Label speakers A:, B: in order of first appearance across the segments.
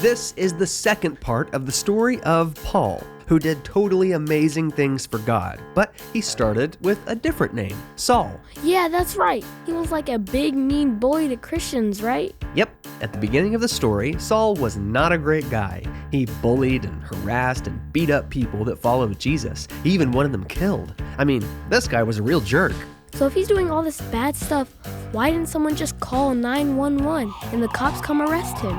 A: This is the second part of the story of Paul, who did totally amazing things for God, but he started with a different name, Saul.
B: Yeah, that's right. He was like a big mean bully to Christians, right?
A: Yep, at the beginning of the story, Saul was not a great guy. He bullied and harassed and beat up people that followed Jesus. He even wanted them killed. I mean, this guy was a real jerk.
B: So if he's doing all this bad stuff, why didn't someone just call 911 and the cops come arrest him?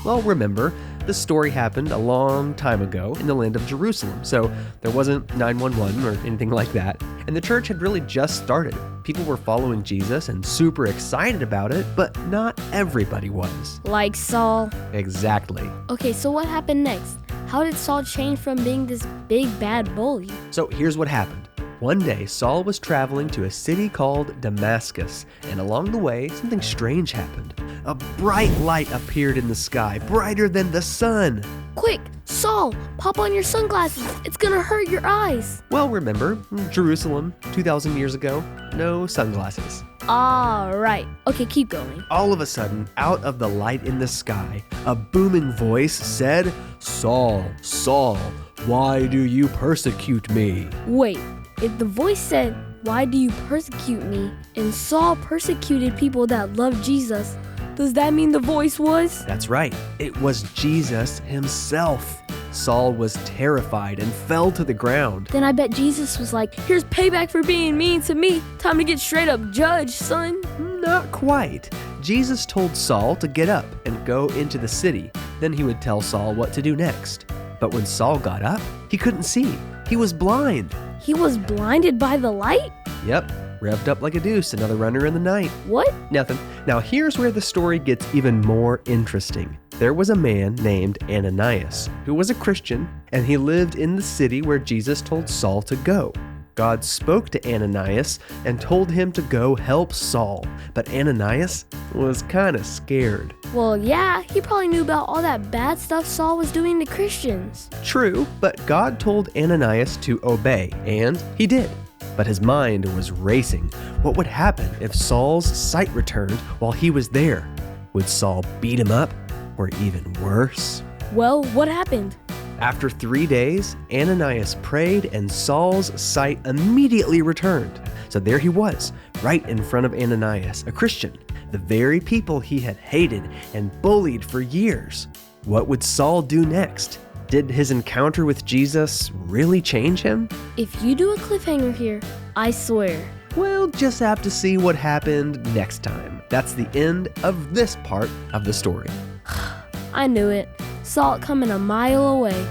A: Well, remember, the story happened a long time ago in the land of Jerusalem, so there wasn't 911 or anything like that. And the church had really just started. People were following Jesus and super excited about it, but not everybody was.
B: Like Saul.
A: Exactly.
B: Okay, so what happened next? How did Saul change from being this big bad bully?
A: So here's what happened. One day, Saul was traveling to a city called Damascus, and along the way, something strange happened. A bright light appeared in the sky, brighter than the sun.
B: Quick, Saul, pop on your sunglasses. It's gonna hurt your eyes.
A: Well, remember, Jerusalem, 2,000 years ago, no sunglasses.
B: All right. Okay, keep going.
A: All of a sudden, out of the light in the sky, a booming voice said, "Saul, Saul, why do you persecute me?"
B: Wait, if the voice said, "Why do you persecute me?" and Saul persecuted people that loved Jesus, does that mean the voice was?
A: That's right. It was Jesus himself. Saul was terrified and fell to the ground.
B: Then I bet Jesus was like, "Here's payback for being mean to me. Time to get straight up judged, son."
A: Not quite. Jesus told Saul to get up and go into the city. Then he would tell Saul what to do next. But when Saul got up, he couldn't see. He was blind.
B: He was blinded by the light?
A: Yep, revved up like a deuce, another runner in the night.
B: What?
A: Nothing. Now here's where the story gets even more interesting. There was a man named Ananias who was a Christian, and he lived in the city where Jesus told Saul to go. God spoke to Ananias and told him to go help Saul, but Ananias was kind of scared.
B: Well, yeah, he probably knew about all that bad stuff Saul was doing to Christians.
A: True, but God told Ananias to obey, and he did. But his mind was racing. What would happen if Saul's sight returned while he was there? Would Saul beat him up? Or even worse?
B: Well, what happened?
A: After 3 days, Ananias prayed and Saul's sight immediately returned. So there he was, right in front of Ananias, a Christian, the very people he had hated and bullied for years. What would Saul do next? Did his encounter with Jesus really change him?
B: If you do a cliffhanger here, I swear.
A: We'll just have to see what happened next time. That's the end of this part of the story.
B: I knew it. Saw it coming a mile away.